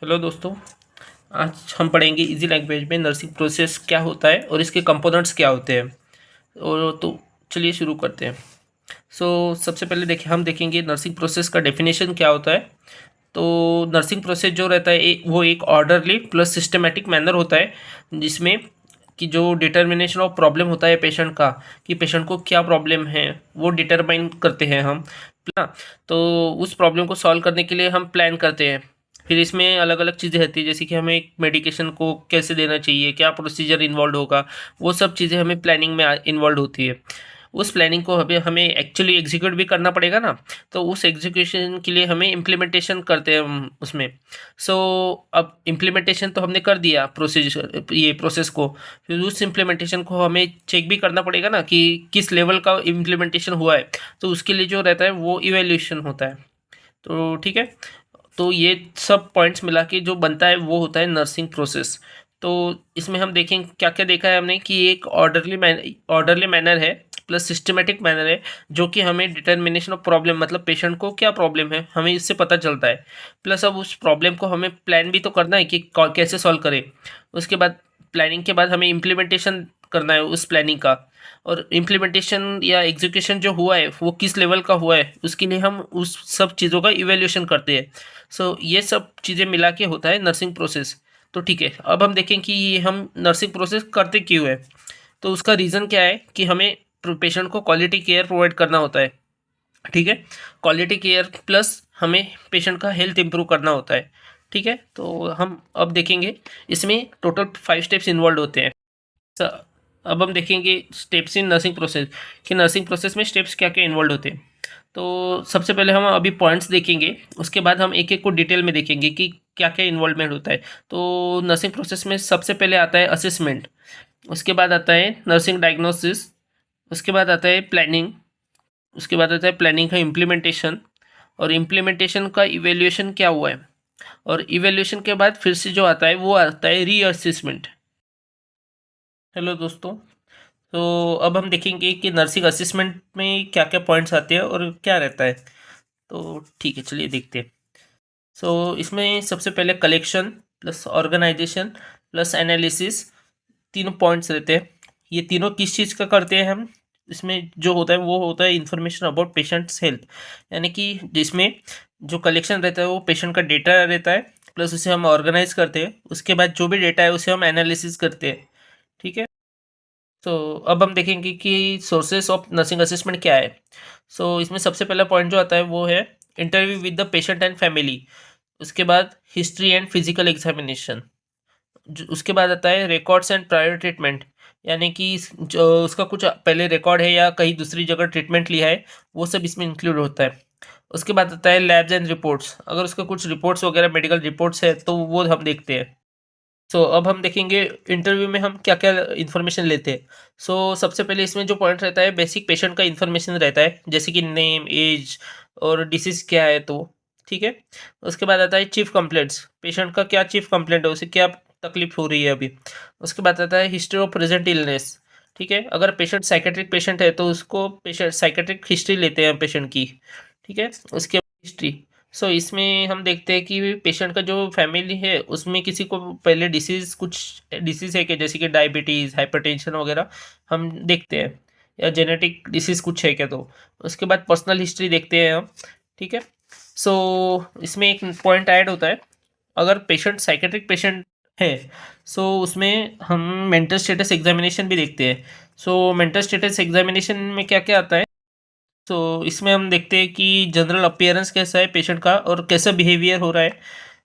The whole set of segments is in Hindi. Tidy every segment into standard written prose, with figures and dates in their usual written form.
हेलो दोस्तों। आज हम पढ़ेंगे इजी लैंग्वेज में नर्सिंग प्रोसेस क्या होता है और इसके कंपोनेंट्स क्या होते हैं। और तो चलिए शुरू करते हैं। सबसे पहले देखिए हम देखेंगे नर्सिंग प्रोसेस का डेफिनेशन क्या होता है। तो नर्सिंग प्रोसेस जो रहता है वो एक ऑर्डरली प्लस सिस्टमेटिक मैनर होता है, जिसमें कि जो डिटर्मिनेशन ऑफ प्रॉब्लम होता है पेशेंट का, कि पेशेंट को क्या प्रॉब्लम है वो डिटरमाइन करते हैं हम ना। तो उस प्रॉब्लम को सॉल्व करने के लिए हम प्लान करते हैं। फिर इसमें अलग अलग चीज़ें रहती है, जैसे कि हमें एक मेडिकेशन को कैसे देना चाहिए, क्या प्रोसीजर इन्वॉल्व होगा, वो सब चीज़ें हमें प्लानिंग में इन्वॉल्व होती है। उस प्लानिंग को हमें एक्चुअली एग्जीक्यूट भी करना पड़ेगा ना। तो उस एग्जीक्यूशन के लिए हमें इम्प्लीमेंटेशन करते हैं हम उसमें। सो अब इम्प्लीमेंटेशन तो हमने कर दिया प्रोसीजर ये प्रोसेस को, फिर उस इम्प्लीमेंटेशन को हमें चेक भी करना पड़ेगा ना कि किस लेवल का इम्प्लीमेंटेशन हुआ है। तो उसके लिए जो रहता है वो इवेल्यूशन होता है। तो ठीक है। तो ये सब पॉइंट्स मिला के जो बनता है वो होता है नर्सिंग प्रोसेस। तो इसमें हम देखें क्या क्या देखा है हमने, कि एक ऑर्डरली मैनर है प्लस सिस्टमेटिक मैनर है, जो कि हमें डिटर्मिनेशन ऑफ प्रॉब्लम, मतलब पेशेंट को क्या प्रॉब्लम है हमें इससे पता चलता है। प्लस अब उस प्रॉब्लम को हमें प्लान भी तो करना है कि कैसे सॉल्व करें। उसके बाद प्लानिंग के बाद हमें इम्प्लीमेंटेशन करना है उस प्लानिंग का। और इम्प्लीमेंटेशन या एग्जीक्यूशन जो हुआ है वो किस लेवल का हुआ है, उसके लिए हम उस सब चीज़ों का इवेल्यूशन करते हैं। ये सब चीज़ें मिला के होता है नर्सिंग प्रोसेस। तो ठीक है, अब हम देखें कि ये हम नर्सिंग प्रोसेस करते क्यों है। तो उसका रीज़न क्या है कि हमें पेशेंट को क्वालिटी केयर प्रोवाइड करना होता है। ठीक है, क्वालिटी केयर प्लस हमें पेशेंट का हेल्थ इंप्रूव करना होता है। ठीक है, तो हम अब देखेंगे इसमें टोटल 5 स्टेप्स इन्वॉल्व होते हैं। स- अब हम देखेंगे स्टेप्स इन नर्सिंग प्रोसेस, कि नर्सिंग प्रोसेस में स्टेप्स क्या क्या इन्वॉल्व होते हैं। तो सबसे पहले हम अभी पॉइंट्स देखेंगे, उसके बाद हम एक एक को डिटेल में देखेंगे कि क्या क्या इन्वॉल्वमेंट होता है। तो नर्सिंग प्रोसेस में सबसे पहले आता है असेसमेंट, उसके बाद आता है नर्सिंग डायग्नोसिस, उसके बाद आता है प्लानिंग, उसके बाद आता है प्लानिंग का इम्प्लीमेंटेशन, और इम्प्लीमेंटेशन का इवेल्यूएशन क्या हुआ है, और इवेल्यूएशन के बाद फिर से जो आता है वो आता है रीअसेसमेंट। हेलो दोस्तों। तो अब हम देखेंगे कि नर्सिंग असेसमेंट में क्या क्या पॉइंट्स आते हैं और क्या रहता है। तो ठीक है, चलिए देखते हैं। इसमें सबसे पहले collection plus organization plus analysis, तीनों पॉइंट्स रहते हैं। ये तीनों किस चीज़ का करते हैं हम, इसमें जो होता है वो होता है इन्फॉर्मेशन अबाउट पेशेंट्स हेल्थ। यानी कि जिसमें जो कलेक्शन रहता है वो पेशेंट का डेटा रहता है, प्लस उसे हम ऑर्गेनाइज करते हैं, उसके बाद जो भी डेटा है उसे हम एनालिसिस करते हैं। ठीक है। अब हम देखेंगे कि सोर्सेस ऑफ नर्सिंग असेसमेंट क्या है। इसमें सबसे पहला पॉइंट जो आता है वो है interview with the patient and family. उसके बाद हिस्ट्री एंड फिजिकल एग्जामिनेशन। उसके बाद आता है रिकॉर्ड्स एंड प्रायर ट्रीटमेंट, यानी कि जो उसका कुछ पहले रिकॉर्ड है या कहीं दूसरी जगह ट्रीटमेंट लिया है, वो सब इसमें इंक्लूड होता है। उसके बाद आता है लैब्स एंड रिपोर्ट्स, अगर उसका कुछ रिपोर्ट्स वगैरह मेडिकल रिपोर्ट्स है तो वो हम देखते हैं। अब हम देखेंगे इंटरव्यू में हम क्या क्या इन्फॉर्मेशन लेते हैं। सबसे पहले इसमें जो पॉइंट रहता है बेसिक पेशेंट का इन्फॉर्मेशन रहता है, जैसे कि नेम, एज और डिसीज क्या है। तो ठीक है। उसके बाद आता है चीफ कंप्लेंट्स, पेशेंट का क्या चीफ कंप्लेंट है, उसे क्या तकलीफ हो रही है अभी। उसके बाद आता है हिस्ट्री ऑफ प्रेजेंट इलनेस। ठीक है, अगर पेशेंट साइकेट्रिक पेशेंट है तो उसको पेशेंट साइकेट्रिक हिस्ट्री लेते हैं पेशेंट की। ठीक है, उसके हिस्ट्री। इसमें हम देखते हैं कि पेशेंट का जो फैमिली है उसमें किसी को पहले कुछ डिसीज़ है क्या, जैसे कि डायबिटीज़, हाइपरटेंशन वगैरह हम देखते हैं, या जेनेटिक डिसीज़ कुछ है क्या। तो उसके बाद पर्सनल हिस्ट्री देखते हैं हम। ठीक है। इसमें एक पॉइंट ऐड होता है, अगर पेशेंट साइकेट्रिक पेशेंट है उसमें हम मेंटल स्टेटस एग्जामिनेशन भी देखते हैं। मेंटल स्टेटस एग्जामिनेशन में क्या क्या आता है। इसमें हम देखते हैं कि जनरल अपीयरेंस कैसा है पेशेंट का और कैसा बिहेवियर हो रहा है।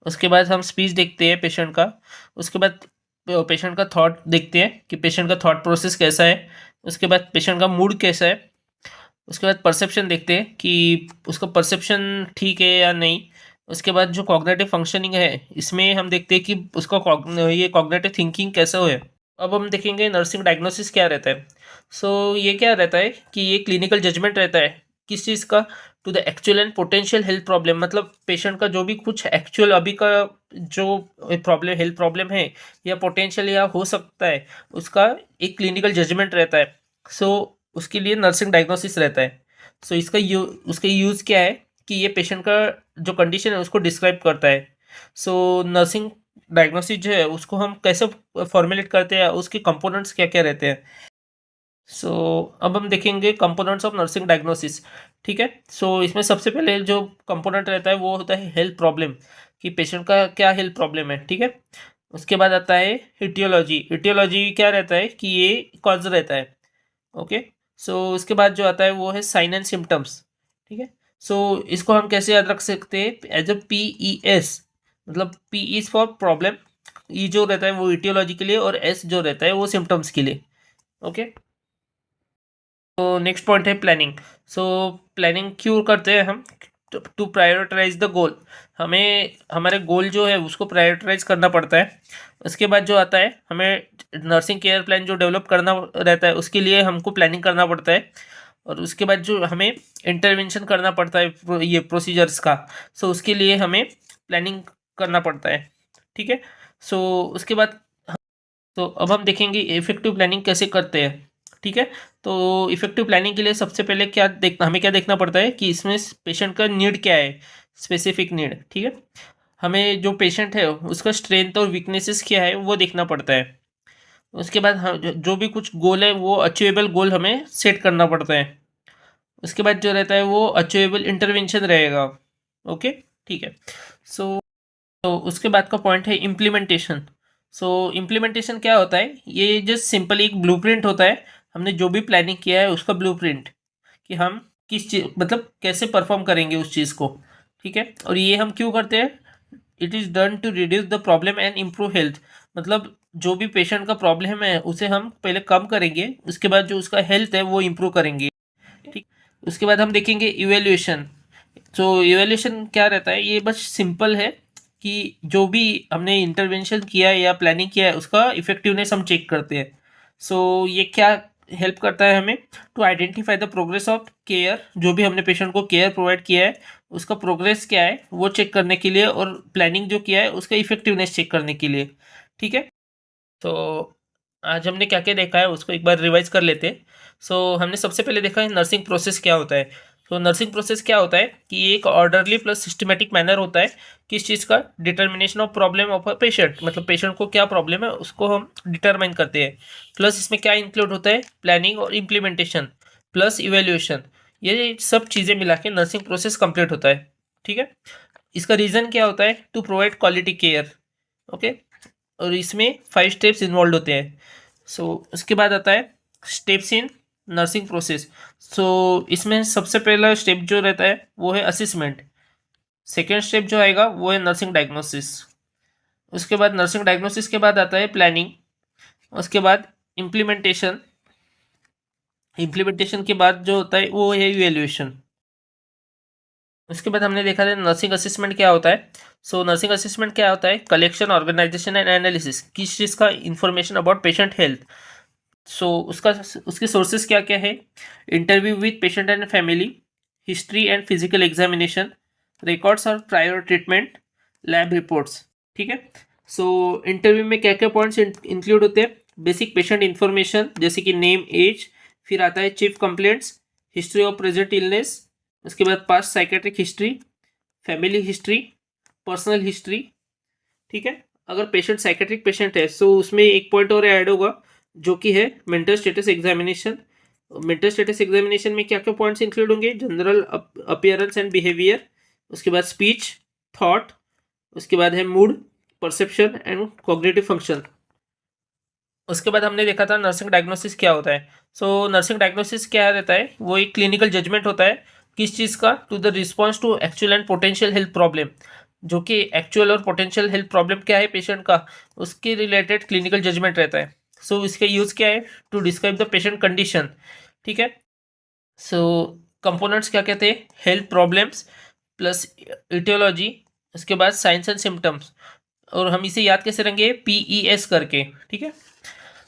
उसके बाद हम स्पीच देखते हैं पेशेंट का। उसके बाद पेशेंट का थॉट देखते हैं कि पेशेंट का थॉट प्रोसेस कैसा है। उसके बाद पेशेंट का मूड कैसा है। उसके बाद परसेप्शन देखते हैं कि उसका परसेप्शन ठीक है या नहीं। उसके बाद जो कॉग्निटिव फंक्शनिंग है इसमें हम देखते हैं कि उसका ये कॉग्निटिव थिंकिंग कैसा है। अब हम देखेंगे नर्सिंग डायग्नोसिस क्या रहता है। ये क्या रहता है कि ये क्लिनिकल जजमेंट रहता है किस चीज़ का, to the actual and potential health problem, मतलब पेशेंट का जो भी कुछ एक्चुअल अभी का जो प्रॉब्लम हेल्थ प्रॉब्लम है या पोटेंशियल या हो सकता है, उसका एक क्लिनिकल जजमेंट रहता है। सो उसके लिए नर्सिंग डायग्नोसिस रहता है। उसका यूज़ क्या है कि ये पेशेंट का जो कंडीशन है उसको डिस्क्राइब करता है। सो नर्सिंग डायग्नोसिस जो है उसको हम कैसे फॉर्मुलेट करते हैं, उसके कंपोनेंट्स क्या क्या रहते हैं। सो अब हम देखेंगे कंपोनेंट्स ऑफ नर्सिंग डायग्नोसिस। ठीक है, सो इसमें सबसे पहले जो कंपोनेंट रहता है वो होता है हेल्थ प्रॉब्लम, कि पेशेंट का क्या हेल्थ प्रॉब्लम है। ठीक है, उसके बाद आता है इटियोलॉजी। इटियोलॉजी क्या रहता है कि ये कॉज रहता है। ओके, सो उसके बाद जो आता है वो है साइन एंड सिम्टम्स। ठीक है, सो इसको हम कैसे याद रख सकते हैं, एज अ PES, मतलब P इज फॉर प्रॉब्लम, ई जो रहता है वो इटियोलॉजी के लिए, और एस जो रहता है वो सिम्टम्स के लिए। ओके, तो नेक्स्ट पॉइंट है प्लानिंग। सो प्लानिंग क्यों करते हैं हम, टू प्रायोरिटाइज द गोल। हमें हमारे गोल जो है उसको प्रायोरिटाइज करना पड़ता है। उसके बाद जो आता है हमें नर्सिंग केयर प्लान जो डेवलप करना रहता है उसके लिए हमको प्लानिंग करना पड़ता है। और उसके बाद जो हमें इंटरवेंशन करना पड़ता है ये प्रोसीजर्स का, सो उसके लिए हमें प्लानिंग करना पड़ता है। ठीक है, सो उसके बाद तो अब हम देखेंगे इफेक्टिव प्लानिंग कैसे करते हैं। ठीक है, तो इफेक्टिव प्लानिंग के लिए सबसे पहले हमें क्या देखना पड़ता है कि इसमें पेशेंट का नीड क्या है, स्पेसिफिक नीड। ठीक है, हमें जो पेशेंट है उसका स्ट्रेंथ और वीकनेसेस क्या है वो देखना पड़ता है। उसके बाद जो भी कुछ गोल है वो अचीवेबल गोल हमें सेट करना पड़ता है। उसके बाद जो रहता है वो अचीवेबल इंटरवेंशन रहेगा। ओके, ठीक है। सो तो उसके बाद का पॉइंट है इम्प्लीमेंटेशन। सो इम्प्लीमेंटेशन क्या होता है, ये जस्ट सिंपली एक ब्लूप्रिंट होता है। हमने जो भी प्लानिंग किया है उसका ब्लूप्रिंट, कि हम किस चीज मतलब कैसे परफॉर्म करेंगे उस चीज़ को। ठीक है, और ये हम क्यों करते हैं, it is done to reduce the problem and improve health. मतलब जो भी पेशेंट का प्रॉब्लम है उसे हम पहले कम करेंगे, उसके बाद जो उसका हेल्थ है वो इम्प्रूव करेंगे। ठीक, उसके बाद हम देखेंगे इवेल्यूएशन। तो इवेल्यूएशन क्या रहता है, ये बस सिंपल है कि जो भी हमने इंटरवेंशन किया है या प्लानिंग किया है उसका इफेक्टिवनेस हम चेक करते हैं। सो ये क्या हेल्प करता है हमें, to identify the progress of care. जो भी हमने पेशेंट को केयर प्रोवाइड किया है उसका प्रोग्रेस क्या है वो चेक करने के लिए, और प्लानिंग जो किया है उसका इफेक्टिवनेस चेक करने के लिए। ठीक है, तो आज हमने क्या क्या देखा है उसको एक बार रिवाइज कर लेते हैं। सो हमने सबसे पहले देखा है नर्सिंग प्रोसेस क्या होता है। तो नर्सिंग प्रोसेस क्या होता है कि ये एक ऑर्डरली प्लस सिस्टमेटिक मैनर होता है, किस चीज़ का, determination of problem of a patient, मतलब पेशेंट को क्या प्रॉब्लम है उसको हम डिटरमाइन करते हैं। प्लस इसमें क्या इंक्लूड होता है, प्लानिंग और इम्प्लीमेंटेशन प्लस इवेल्यूएशन, ये सब चीज़ें मिला के नर्सिंग प्रोसेस कंप्लीट होता है। ठीक है, इसका रीज़न क्या होता है, to provide quality care. Okay, और इसमें 5 स्टेप्स इन्वॉल्व होते हैं। सो उसके बाद आता है स्टेप्स इन नर्सिंग प्रोसेस। सो इसमें सबसे पहला स्टेप जो रहता है वो है असेसमेंट। सेकेंड स्टेप जो आएगा वो है नर्सिंग डायग्नोसिस। उसके बाद नर्सिंग डायग्नोसिस के बाद आता है प्लानिंग। उसके बाद इम्प्लीमेंटेशन। इम्प्लीमेंटेशन के बाद जो होता है वो है इवेल्यूएशन। उसके बाद हमने देखा था नर्सिंग असेसमेंट क्या होता है। सो नर्सिंग असेसमेंट क्या होता है, कलेक्शन, ऑर्गेनाइजेशन एंड एनालिसिस, किस चीज़ का इंफॉर्मेशन अबाउट पेशेंट हेल्थ। सो उसका उसके सोर्सेज क्या क्या है, interview with patient and family, history and physical examination, records और प्रायर ट्रीटमेंट, लैब रिपोर्ट्स। ठीक है, सो इंटरव्यू में क्या क्या पॉइंट्स इंक्लूड होते हैं, बेसिक पेशेंट इन्फॉर्मेशन जैसे कि नेम, एज, फिर आता है chief complaints, history of present illness, उसके बाद past psychiatric history, family history, personal history. ठीक है, अगर पेशेंट साइकेट्रिक पेशेंट है तो उसमें एक पॉइंट और ऐड होगा जो कि है mental status examination. Mental status examination में क्या क्या पॉइंट्स इंक्लूड होंगे, जनरल अपीयरेंस एंड बिहेवियर, उसके बाद स्पीच, थॉट, उसके बाद है mood, perception and cognitive function. उसके बाद हमने देखा था नर्सिंग डायग्नोसिस क्या होता है। सो नर्सिंग डायग्नोसिस क्या रहता है, वो एक क्लिनिकल जजमेंट होता है, किस चीज़ का, to the response to actual and potential health problem. जो कि एक्चुअल और पोटेंशियल हेल्थ प्रॉब्लम क्या है पेशेंट का, उसके रिलेटेड क्लिनिकल जजमेंट रहता है। सो इसका यूज़ क्या है, to describe the patient condition. ठीक है, सो कंपोनेंट्स क्या कहते हैं, हेल्थ प्रॉब्लम्स प्लस इटियोलॉजी, उसके बाद साइंस एंड सिम्टम्स, और हम इसे याद कैसे रहेंगे, PES करके। ठीक है,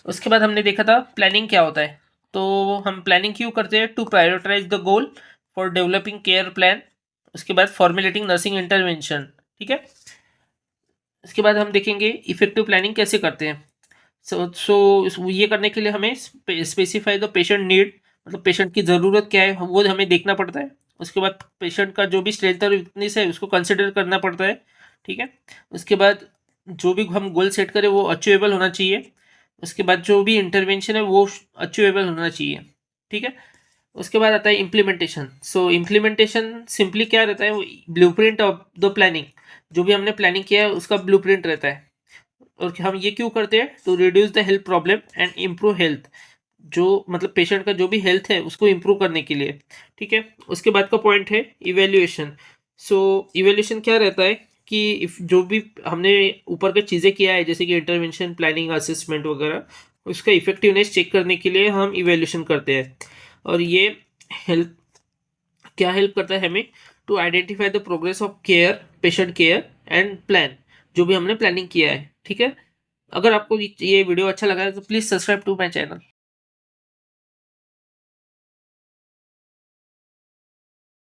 उसके बाद हमने देखा था प्लानिंग क्या होता है। तो हम प्लानिंग क्यों करते हैं, to prioritize the goal for developing care plan, उसके बाद फॉर्मुलेटिंग नर्सिंग इंटरवेंशन। ठीक है, इसके बाद हम देखेंगे इफेक्टिव प्लानिंग कैसे करते हैं। सो ये करने के लिए हमें स्पेसिफाई द पेशेंट नीड, मतलब पेशेंट की ज़रूरत क्या है वो हमें देखना पड़ता है। उसके बाद पेशेंट का जो भी स्ट्रेंथ और वीकनेस है उसको कंसिडर करना पड़ता है। ठीक है। उसके बाद जो भी हम गोल सेट करें वो अचीवेबल होना चाहिए। उसके बाद जो भी इंटरवेंशन है वो अचीवेबल होना चाहिए, ठीक है। उसके बाद आता है इम्प्लीमेंटेशन। सो इम्प्लीमेंटेशन सिंपली क्या रहता है, वो ब्लूप्रिंट ऑफ द प्लानिंग। जो भी हमने प्लानिंग किया है उसका ब्लूप्रिंट रहता है। और हम ये क्यों करते हैं, to reduce the health problem and improve health. जो मतलब पेशेंट का जो भी हेल्थ है उसको इम्प्रूव करने के लिए, ठीक है। उसके बाद का पॉइंट है इवेल्युएशन। सो इवेल्युएशन क्या रहता है कि इफ जो भी हमने ऊपर के चीज़ें किया है जैसे कि इंटरवेंशन, प्लानिंग, असेसमेंट वगैरह, उसका इफेक्टिवनेस चेक करने के लिए हम इवेल्युएशन करते हैं। और ये हेल्प क्या हेल्प करता है हमें, to identify the progress of care, patient care and plan, जो भी हमने प्लानिंग किया है, ठीक है। अगर आपको ये वीडियो अच्छा लगा है तो please subscribe to my channel.